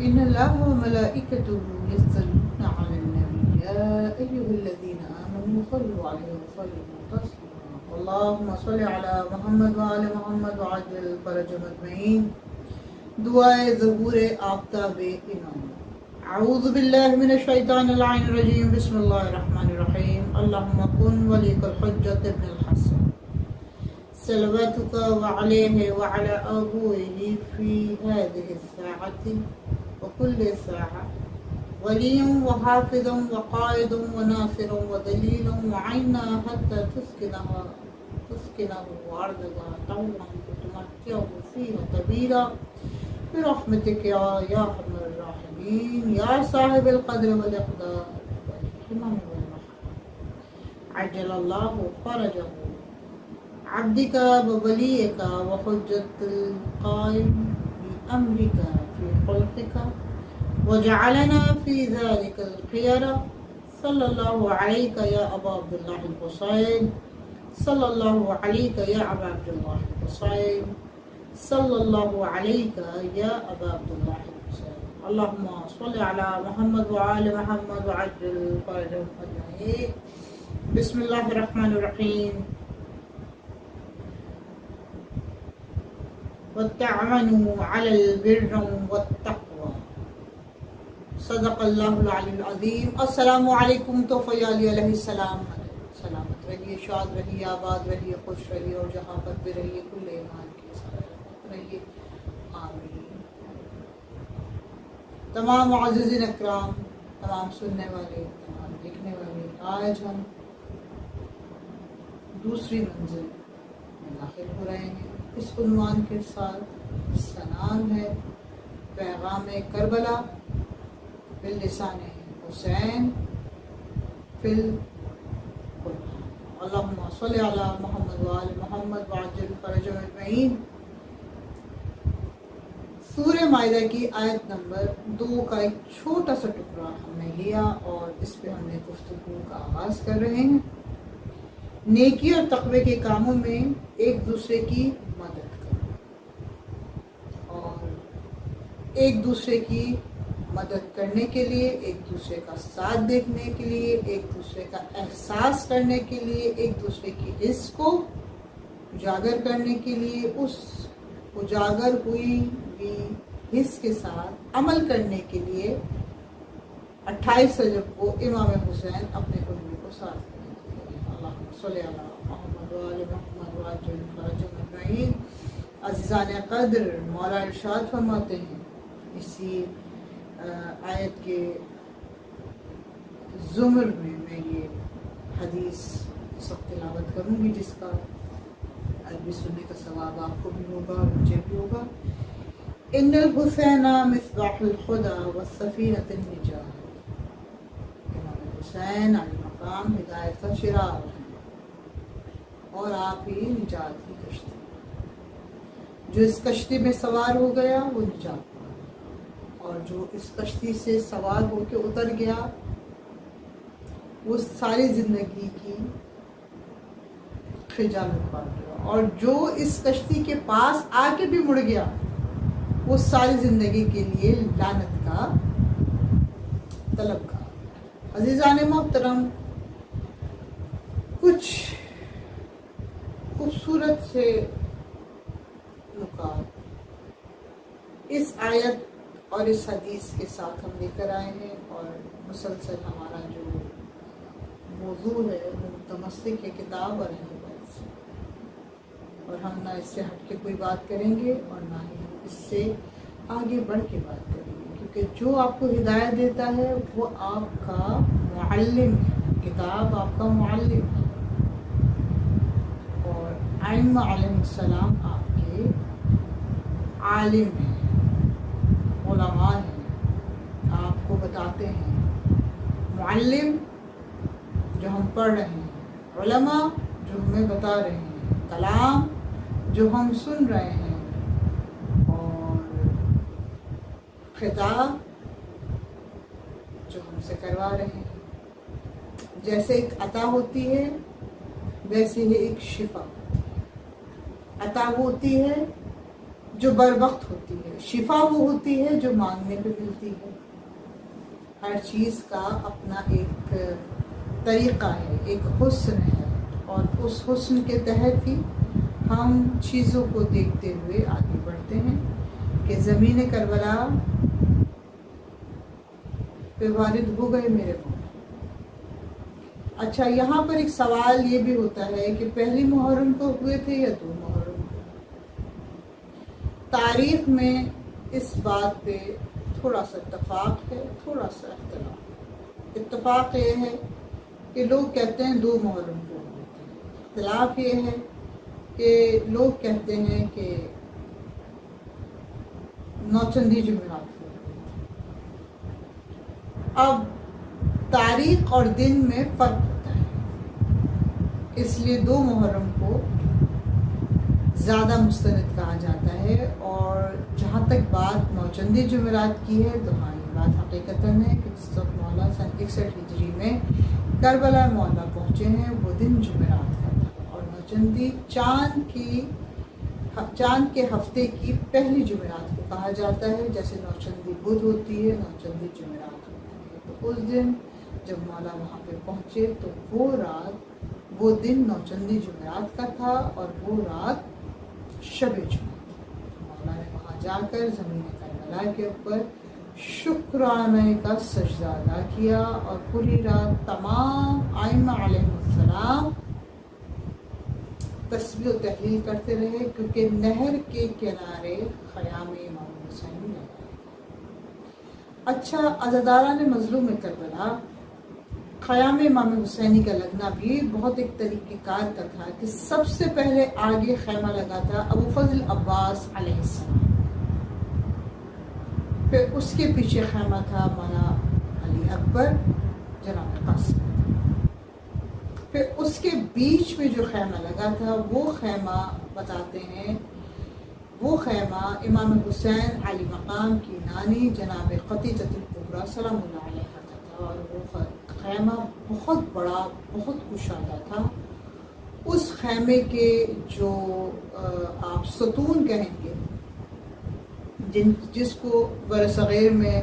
إن الله وملائكته يصلون على النبي يا أيها الذين آمنوا صلوا عليه وسلموا تسليما اللهم صل على محمد وعلى محمد وعجل فرجهم أجمعين دعائے ظہور آفتاب امام اعوذ باللہ من الشیطان اللعین الرجیم بسم اللہ الرحمن الرحیم اللہم کن ولیک الحجت ابن الحسن صلواتك وعليه وعلى أبوه في هذه الساعة وكل ساعة وليا وحافظا وقائدا وناصرا ودليلا وعينا حتى تسكنه أرضها طوعا وتمتعه فيها طويلا برحمتك يا أرحم الراحمين يا صاحب القدر والإقدار والحكمة والرحمة عجل الله فرجه عبدك ووليك وحجة القائم بأمرك في خلقك وجعلنا في ذلك الخيار صلى الله عليك يا أبا عبد الله الحسين صلى الله عليك يا أبا عبد الله الحسين صلى الله عليك يا أبا عبد الله الحسين اللهم صل على محمد وعلى محمد وعجل فرجهم أجمعين بسم الله الرحمن الرحيم وتعاونوا على البر والتقوى صدق اللہ العلی العظیم السلام علیکم توفیع علیہ السلام سلامت رہیے شاد رہیے آباد رہیے خوش رہیے اور جہاں پر بھی رہیے کل ایمان کے ساتھ رہیے آمین تمام معززین اکرام تمام سننے والے تمام دیکھنے والے آج ہم دوسری منزل میں داخل ہو رہے ہیں اس عنوان کے ساتھ اس کا نام ہے پیغام کربلا باللسان حسین فی القرآن اللہم صلی علی محمد وآل محمد وعجل فرجهم اجمعین سورہ مائدہ کی آیت نمبر 2 کا ایک چھوٹا سا ٹکڑا ہم نے لیا اور اس پہ ہم نے گفتگو کا آغاز کر رہے ہیں نیکی اور تقوی کے کاموں میں ایک دوسرے کی مدد کرو اور ایک دوسرے کی مدد کرنے کے لیے ایک دوسرے کا ساتھ دیکھنے کے لیے ایک دوسرے کا احساس کرنے کے لیے ایک دوسرے کی حس کو اجاگر کرنے کے لیے اس اجاگر ہوئی حس کے ساتھ عمل کرنے کے لیے 28 رجب کو امام حسین اپنے قلبے کو ساتھ صلی اللہ محمد وآل محمد وعجل فرجهم اجمعین عزیزان قدر مولا ارشاد فرماتے ہیں اسی آیت کے زمر میں یہ حدیث اس وقت تلاوت کروں گی جس کا عربی سننے کا ثواب آپ کو بھی ہوگا اور مجھے بھی ہوگا ان الحسین مصباح الخدا والسفینۃ النجاۃ امام حسین علی مقام ہدایت کا چراغ ہے اور آپ ہی نجات کی کشتی جو اس کشتی میں سوار ہو گیا وہ نجات پا گیا اور جو اس کشتی سے سوار ہو کے اتر گیا وہ ساری زندگی کی خجالت پا گیا اور جو اس کشتی کے پاس آ کے بھی مڑ گیا وہ ساری زندگی کے لیے لعنت کا طلبگار عزیزان محترم کچھ خوبصورت سے نکات اس آیت اور اس حدیث کے ساتھ ہم لے کر آئے ہیں اور مسلسل ہمارا جو موضوع ہے وہ متمسک ہے کتاب اور اہل بیت سے اور ہم نہ اس سے ہٹ کے کوئی بات کریں گے اور نہ ہی ہم اس سے آگے بڑھ کے بات کریں گے کیونکہ جو آپ کو ہدایت دیتا ہے وہ آپ کا معلم ہے کتاب آپ کا معلم ہے ائمہ علیہ السلام آپ کے عالم ہیں علماء ہیں آپ کو بتاتے ہیں معلم جو ہم پڑھ رہے ہیں علماء جو ہمیں بتا رہے ہیں کلام جو ہم سن رہے ہیں اور خطاب جو ہم سے کروا رہے ہیں جیسے ایک عطا ہوتی ہے ویسے ہی ایک شفا عطا ہوتی ہے جو بر وقت ہوتی ہے، شفا وہ ہوتی ہے جو مانگنے پہ ملتی ہے۔ ہر چیز کا اپنا ایک طریقہ ہے، ایک حسن ہے، اور اس حسن کے تحت ہی ہم چیزوں کو دیکھتے ہوئے آگے بڑھتے ہیں کہ زمین کربلا پہ وارد ہو گئے میرے مولا۔ اچھا، یہاں پر ایک سوال یہ بھی ہوتا ہے کہ پہلی محرم کو ہوئے تھے یا 2 محرم کو؟ تاریخ میں اس بات پہ تھوڑا سا اتفاق ہے، تھوڑا سا اختلاف۔ اتفاق یہ ہے کہ لوگ کہتے ہیں 2 محرم کو ہوئے تھے، اختلاف یہ ہے کہ لوگ کہتے ہیں کہ نوچندی جمعرات کو ہوئے تھے۔ اب تاریخ اور دن میں فرق ہوتا ہے، اس لیے 2 محرم کو زیادہ مستند کہا جاتا ہے، اور جہاں تک بات نوچندی جمعرات کی ہے تو ہاں یہ بات حقیقتاً ہے کہ جس وقت مولا سن 61 ہجری میں کربلا مولا پہنچے ہیں وہ دن جمعرات کا تھا، اور نوچندی چاند کے ہفتے کی پہلی جمعرات کو کہا جاتا ہے، جیسے نوچندی بدھ ہوتی ہے، نوچندی جمعرات ہوتی ہے۔ تو اس دن جب مولا وہاں پہ پہنچے تو وہ دن نوچندی جمعرات کا تھا، اور وہ رات شب جمعہ تھی۔ مولا نے وہاں جا کر زمین کربلا کے اوپر شکرانے کا سجدہ ادا کیا، اور پوری رات تمام ائمہ علیہ السلام تسبیح و تحلیل کرتے رہے، کیونکہ نہر کے کنارے خیام امام حسین لگا۔ اچھا، عزاداران مظلوم کربلا خیام امام حسینی کا لگنا بھی بہت ایک طریقہ کار کا تھا کہ سب سے پہلے آگے خیمہ لگا تھا ابو فضل عباس علیہ السلام، پھر اس کے پیچھے خیمہ تھا مولا علی اکبر جناب قاسم، پھر اس کے بیچ میں جو خیمہ لگا تھا وہ خیمہ بتاتے ہیں، وہ خیمہ امام حسین علی مقام کی نانی جناب خدیجہ الکبریٰ سلام اللہ علیہا کا تھا، اور وہ خیمہ بہت بڑا، بہت کشادہ تھا۔ اس خیمے کے جو آپ ستون کہیں گے، جس کو برصغیر میں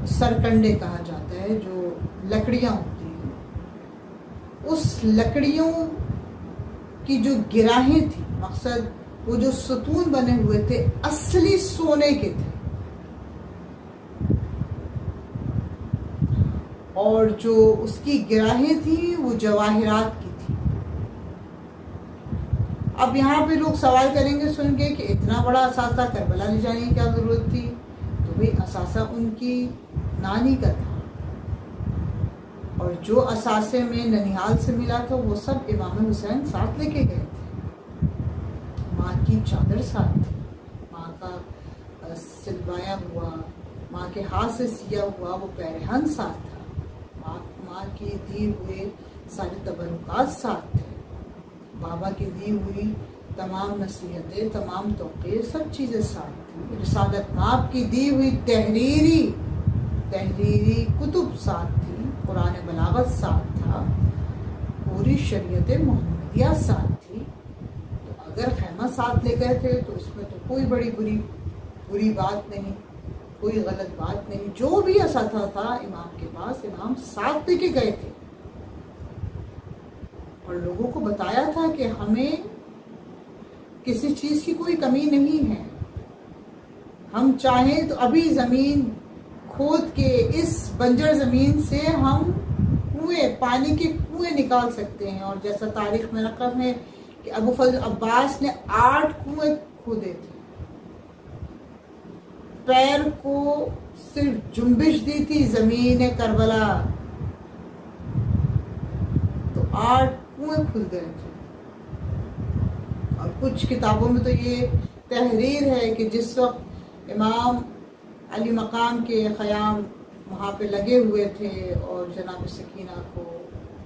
سرکنڈے کہا جاتا ہے، جو لکڑیاں ہوتی ہیں، اس لکڑیوں کی جو گراہیں تھیں، مقصد وہ جو ستون بنے ہوئے تھے اصلی سونے کے تھے، اور جو اس کی گراہیں تھیں وہ جواہرات کی تھی۔ اب یہاں پہ لوگ سوال کریں گے سن کے کہ اتنا بڑا اثاثہ کربلا لے جانے کی کیا ضرورت تھی؟ تو بھئی اثاثہ ان کی نانی کا تھا، اور جو اثاثے میں ننیہال سے ملا تھا وہ سب امام حسین ساتھ لے کے گئے تھے۔ ماں کی چادر ساتھ تھی، ماں کا سلوایا ہوا، ماں کے ہاتھ سے سیا ہوا وہ پیرہن ساتھ تھا، ماں کی دی ہوئے سارے تبرکات ساتھ تھے، بابا کی دی ہوئی تمام نصیحتیں، تمام توقع، سب چیزیں ساتھ تھیں، رسالت مآب کی دی ہوئی تحریری کتب ساتھ تھی، قرآن بلاغت ساتھ تھا، پوری شریعت محمدیہ ساتھ تھی۔ تو اگر خیمہ ساتھ لے گئے تھے تو اس میں تو کوئی بڑی بری بات نہیں، کوئی غلط بات نہیں۔ جو بھی اثاثہ تھا امام کے پاس، امام ساتھ لے کے گئے تھے، اور لوگوں کو بتایا تھا کہ ہمیں کسی چیز کی کوئی کمی نہیں ہے، ہم چاہیں تو ابھی زمین کھود کے اس بنجر زمین سے ہم پانی کے کنویں نکال سکتے ہیں، اور جیسا تاریخ میں رقم ہے کہ ابو فضل عباس نے 8 کنویں کھودے تھے، پیر کو صرف جنبش دی تھی زمین کربلا تو 8 کنویں کھل گئے تھے۔ اور کچھ کتابوں میں تو یہ تحریر ہے کہ جس وقت امام علی مقام کے خیام وہاں پہ لگے ہوئے تھے اور جناب سکینہ کو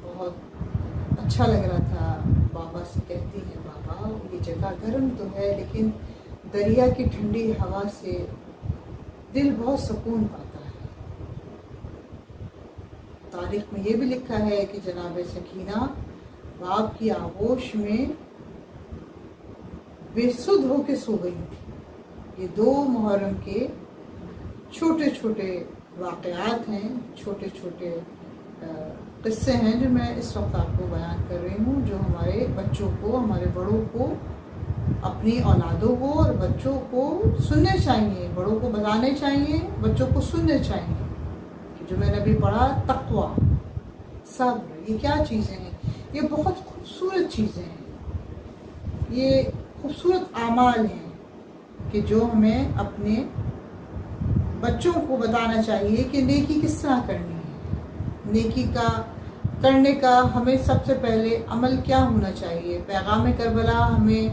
بہت اچھا لگ رہا تھا، بابا سے کہتی ہیں بابا یہ جگہ گرم تو ہے لیکن دریا کی ٹھنڈی ہوا سے دل بہت سکون پاتا ہے۔ تاریخ میں یہ بھی لکھا ہے کہ جناب سکینہ باپ کی آغوش میں بے سدھ ہو کے سو گئی تھی، یہ 2 محرم کے چھوٹے چھوٹے واقعات ہیں، چھوٹے چھوٹے قصے ہیں جو میں اس وقت آپ کو بیان کر رہی ہوں، جو ہمارے بچوں کو، ہمارے بڑوں کو، اپنی اولادوں کو اور بچوں کو سننے چاہیے، بڑوں کو بتانے چاہیے، بچوں کو سننے چاہیے کہ جو میں نے ابھی پڑھا تقویٰ، صبر، یہ کیا چیزیں ہیں؟ یہ بہت خوبصورت چیزیں ہیں، یہ خوبصورت اعمال ہیں کہ جو ہمیں اپنے بچوں کو بتانا چاہیے کہ نیکی کس طرح کرنی ہے، نیکی کا کرنے کا ہمیں سب سے پہلے عمل کیا ہونا چاہیے۔ پیغام کربلا ہمیں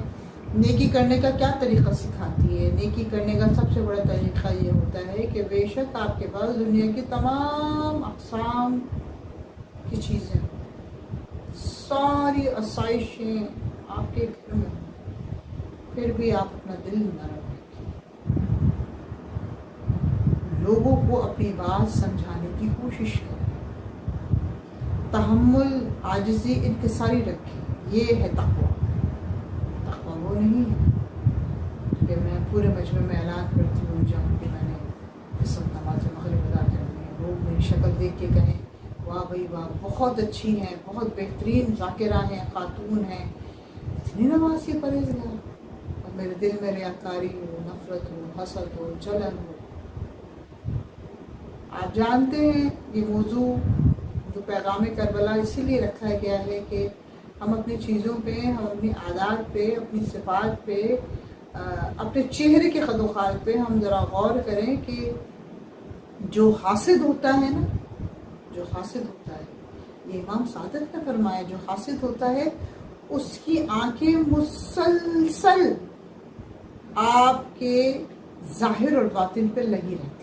نیکی کرنے کا کیا طریقہ سکھاتی ہے؟ نیکی کرنے کا سب سے بڑا طریقہ یہ ہوتا ہے کہ بے شک آپ کے پاس دنیا کی تمام اقسام کی چیزیں، ساری آسائشیں آپ کے گھر میں ہوں، پھر بھی آپ اپنا دل نرم رکھیں، لوگوں کو اپنی بات سمجھانے کی کوشش کریں، تحمل، عاجزی، انکساری رکھیں، یہ ہے تقویٰ۔ تقویٰ وہ نہیں ہے کہ میں پورے مجمع میں اعلان کرتی ہوں جاؤں کہ میں نے اس وقت نماز مغرب ادا کرنی ہے، لوگ میری شکل دیکھ کے کہیں واہ بھائی واہ، بہت اچھی ہیں، بہت بہترین ذاکرہ ہیں، خاتون ہیں، اتنی نماز کی پرہیزگار، اور میرے دل میں ریاکاری ہو، نفرت ہو، حسد ہو، جلن ہو۔ آپ جانتے ہیں یہ موضوع جو پیغام کربلا اسی لیے رکھا گیا ہے کہ ہم اپنی چیزوں پہ، ہم اپنی عادات پہ، اپنی صفات پہ، اپنے چہرے کے خد و خال پہ ہم ذرا غور کریں کہ جو حاسد ہوتا ہے نا، جو حاسد ہوتا ہے، یہ امام صادق نے فرمایا، جو حاسد ہوتا ہے اس کی آنکھیں مسلسل آپ کے ظاہر اور باطن پہ لگی رہتی ہیں،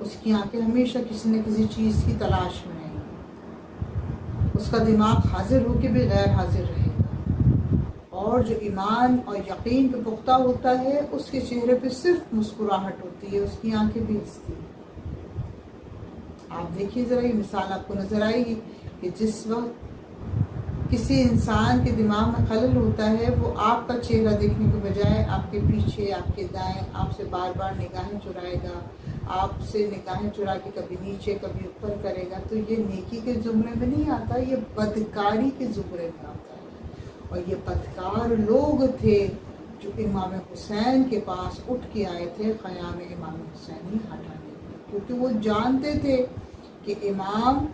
اس کی آنکھیں ہمیشہ کسی نہ کسی چیز کی تلاش میں رہیں گی، اس کا دماغ حاضر ہو کے بھی غیر حاضر رہے گا، اور جو ایمان اور یقین پہ پختہ ہوتا ہے اس کے چہرے پہ صرف مسکراہٹ ہوتی ہے، اس کی آنکھیں بھی ہنستی ہیں۔ آپ دیکھیے ذرا، یہ مثال آپ کو نظر آئے گی کہ جس وقت کسی انسان کے دماغ میں خلل ہوتا ہے، وہ آپ کا چہرہ دیکھنے کے بجائے آپ کے پیچھے، آپ کے دائیں، آپ سے بار بار نگاہیں چرائے گا، آپ سے نگاہیں چرا کے کبھی نیچے کبھی اوپر کرے گا، تو یہ نیکی کے زمرے میں نہیں آتا، یہ بدکاری کے زمرے میں آتا ہے۔ اور یہ بدکار لوگ تھے جو امام حسین کے پاس اٹھ کے آئے تھے قیام امام حسینی ہٹانے کے لیے، کیونکہ وہ جانتے تھے کہ امام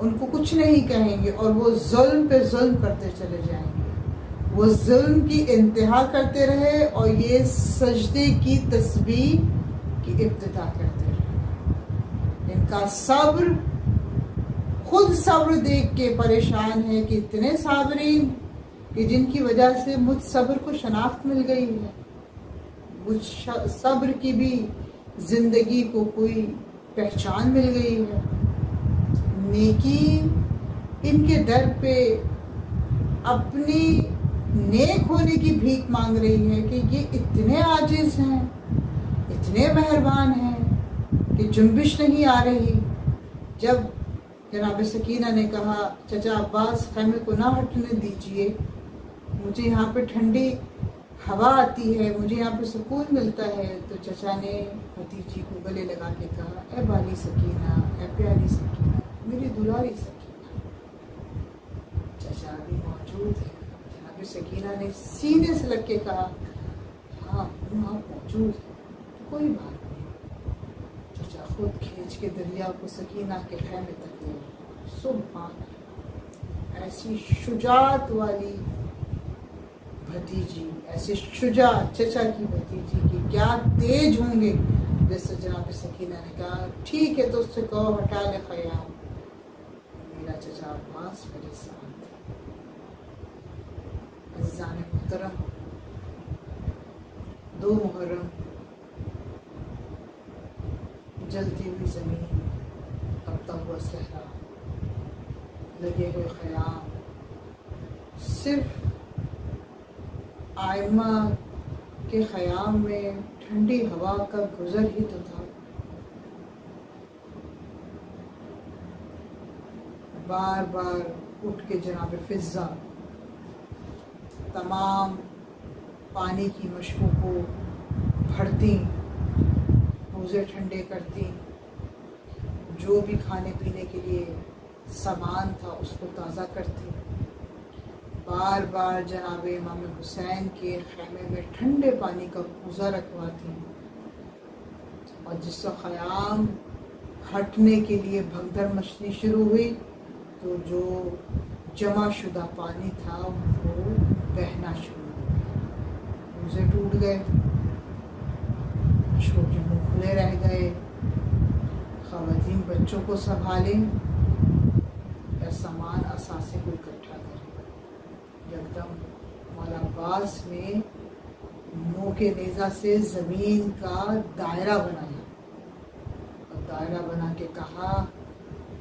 ان کو کچھ نہیں کہیں گے اور وہ ظلم پہ ظلم کرتے چلے جائیں گے، وہ ظلم کی انتہا کرتے رہے اور یہ سجدے کی تسبیح کی ابتدا کرتے رہے۔ ان کا صبر، خود صبر دیکھ کے پریشان ہے کہ اتنے صابرین کہ جن کی وجہ سے مجھ صبر کو شناخت مل گئی ہے، مجھ صبر کی بھی زندگی کو کوئی پہچان مل گئی ہے۔ نیکی ان کے در پہ اپنی نیک ہونے کی بھیک مانگ رہی ہے کہ یہ اتنے عاجز ہیں، اتنے مہربان ہیں کہ جنبش نہیں آ رہی۔ جب جناب سکینہ نے کہا چچا عباس خیمے کو نہ ہٹنے دیجئے، مجھے یہاں پہ ٹھنڈی ہوا آتی ہے، مجھے یہاں پہ سکون ملتا ہے، تو چچا نے بھتیجی کو گلے لگا کے کہا اے بالی سکینہ، اے پیاری سکینہ، میری دلاری سکینہ۔ چچا بھی موجود ہے، جناب سکینہ نے سینے سے لگ کے کہا ہاں آپ موجود ہیں، کوئی بات نہیں۔ چچا خود کھینچ کے دریا کو سکینہ کے خیمے تک لے گئے۔ سبحان اللہ، ایسی شجاعت والی بھتیجی، ایسے شجاع چچا کی بھتیجی کی کیا تیز ہوں گے۔ جیسے جناب سکینہ نے کہا ٹھیک ہے تو اس سے کہو ہٹا لے خیام، میرا چچا عباس میرے ساتھ ہے۔ عزیزان محترم، 2 محرم، جلتی ہوئی زمین، تپتا ہوا صحرا، لگے ہوئے خیام، صرف آئمہ کے خیام میں ٹھنڈی ہوا کا گزر ہی تو تھا۔ بار بار اٹھ کے جناب فضا تمام پانی کی مشکوں کو بھرتی، روزے ٹھنڈے کرتی، جو بھی کھانے پینے کے لیے سامان تھا اس کو تازہ کرتی، بار بار جناب امام حسین کے خیمے میں ٹھنڈے پانی کا کوزہ رکھواتی، اور جس وقت خیام ہٹنے کے لیے بھگدڑ مچنی شروع ہوئی تو جو جمع شدہ پانی تھا وہ بہنا شروع ہو گیا، روزے ٹوٹ گئے، مشکوں کے منہ کھلے رہ گئے، خواتین بچوں کو سنبھالیں یا سامان اثاثے کو اکٹھا کریں، یکدم مولا عباس نے منہ کے نیزہ سے زمین کا دائرہ بنایا اور دائرہ بنا کے کہا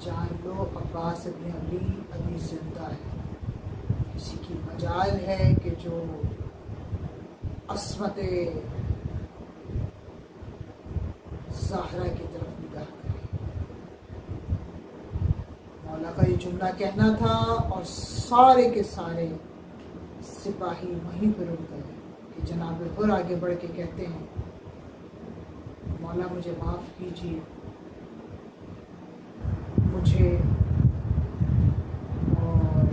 جان لو عباس ابن علی ابھی زندہ ہے، کسی کی مجال ہے کہ جو عصمت زہرا کی طرف نگاہ کرے۔ مولا کا یہ جملہ کہنا تھا اور سارے کے سارے سپاہی وہیں پر رک گئے کہ جناب حر آگے بڑھ کے کہتے ہیں مولا مجھے معاف کیجیے، مجھے اور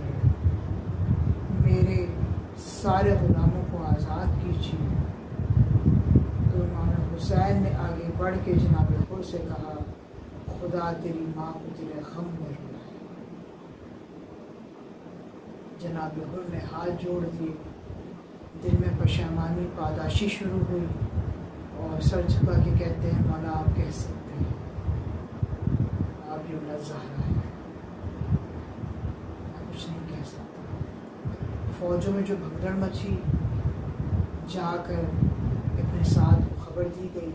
میرے سارے غلاموں کو آزاد کیجیے۔ تو امام حسین نے آگے بڑھ کے جناب حر سے کہا خدا تیری ماں کو تیرے غم میں رلائے۔ جناب حر نے ہاتھ جوڑ دیے، دل میں پشیمانی پاداشی شروع ہوئی اور سر جھکا کے کہتے ہیں مولا آپ کہہ سکتے ہیں، آپ یہ زہرا ہے، میں کچھ نہیں کہہ سکتا۔ فوجوں میں جو بھگدڑ مچی، جا کر ابن سعد کو خبر دی گئی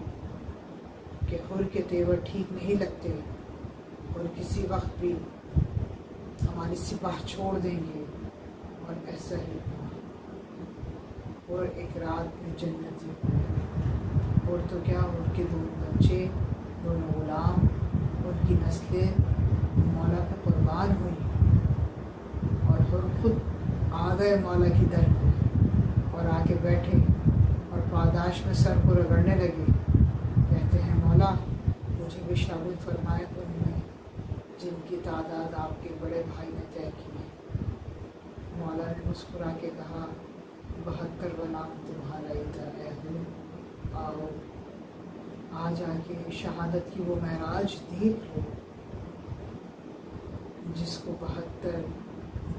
کہ حر کے تیور ٹھیک نہیں لگتے اور کسی وقت بھی ہماری سپاہ چھوڑ دیں گے، اور ایسا ہی ہوا اور ایک رات میں جنتی ہوئی، اور تو کیا ان کے دونوں بچے، دونوں غلام، ان کی نسلیں مولا پہ قربان ہوئی، اور حر خود آ گئے مولا کی در پہ اور آ کے بیٹھے اور پاداش میں سر کو رگڑنے لگے، کہتے ہیں مولا مجھے بھی شامل فرمائے ان میں جن کی تعداد آپ کے بڑے بھائی نے طے کی ہے۔ مولا نے مسکرا کے کہا 72 غلام تمہارا ہی تھا اے حر، آؤ آج آ کے شہادت کی وہ معراج دیکھ لو جس کو 72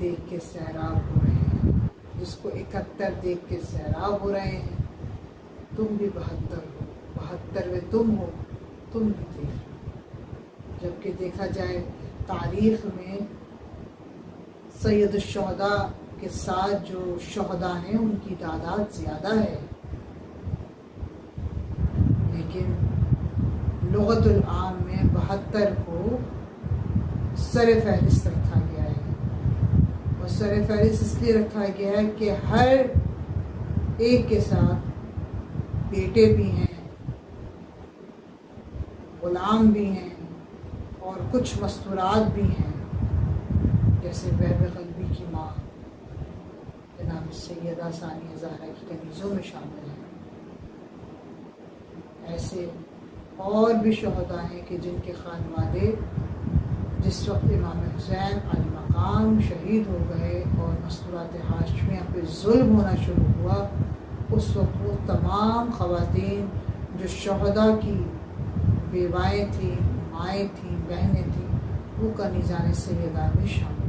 دیکھ کے سیراب ہو رہے ہیں، جس کو 71 دیکھ کے سیراب ہو رہے ہیں، تم بھی 72 ہو، 72ویں تم ہو، تم بھی دیکھ لو۔ جبکہ دیکھا جائے تاریخ میں سید الشہداء کے ساتھ جو شہداء ہیں ان کی تعداد زیادہ ہے، لیکن لغت العام میں 72 کو سر فہرست رکھا گیا ہے، اور سر فہرست اس لیے رکھا گیا ہے کہ ہر ایک کے ساتھ بیٹے بھی ہیں، غلام بھی ہیں، اور کچھ مستورات بھی ہیں، جیسے بہب قلبی کی ماں جناب سیدہ ثانیہ زہرا کی کنیزوں میں شامل ہیں۔ ایسے اور بھی شہداء ہیں کہ جن کے خانوادے جس وقت امام حسین علی مقام شہید ہو گئے اور مستورات ہاشمیہ پہ ظلم ہونا شروع ہوا، اس وقت وہ تمام خواتین جو شہداء کی بیوائیں تھیں، مائیں تھیں، بہنیں تھیں، وہ کنیزان سیدہ میں شامل ہیں۔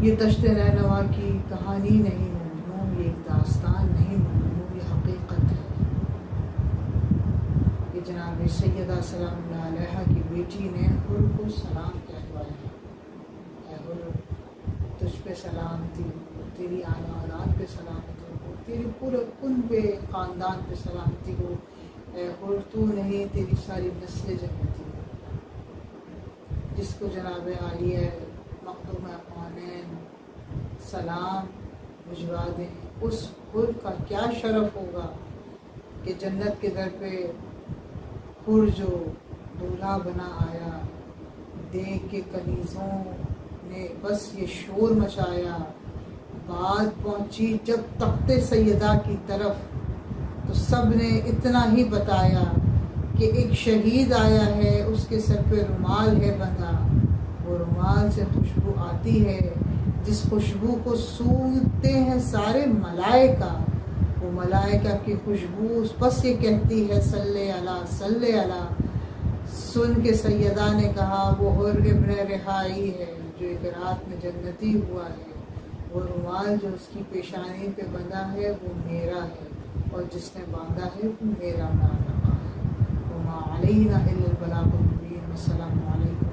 یہ دشت نینوا کی کہانی نہیں مومنوں، یہ ایک داستان نہیں مومنوں، یہ حقیقت ہے۔ کہ جناب سیدہ سلام اللہ علیہ کی بیٹی نے حر کو سلام کہلوایا، اے حر تجھ پہ سلامتی ہو، تیری آل اولاد پہ سلامتی ہو، تیری پورے پہ خاندان پہ سلامتی ہو، اے حر تو نہیں تیری ساری نسل جنتی ہو۔ جس کو جناب عالیہ مخدوم قونین سلام بھجوا دیں، اس حر کا کیا شرف ہوگا کہ جنت کے در پہ حر جو دولہا بنا آیا، دیکھ کے کنیزوں نے بس یہ شور مچایا، بات پہنچی جب تخت سیدہ کی طرف تو سب نے اتنا ہی بتایا کہ ایک شہید آیا ہے، اس کے سر پہ رومال ہے بندھا، وہ رومال سے خوشبو آتی ہے جس خوشبو کو سونگتے ہیں سارے ملائکہ، وہ ملائکہ کی خوشبو بس یہ کہتی ہے صلی اللہ صلی اللہ۔ سن کے سیدہ نے کہا وہ حر ابن رہائی ہے جو ایک رات میں جنتی ہوا ہے، وہ رومال جو اس کی پیشانی پہ بندھا ہے وہ میرا ہے، اور جس نے باندھا ہے وہ میرا معلوم ہے۔ وما علینا الا البلاغ المبین۔ السلام علیکم۔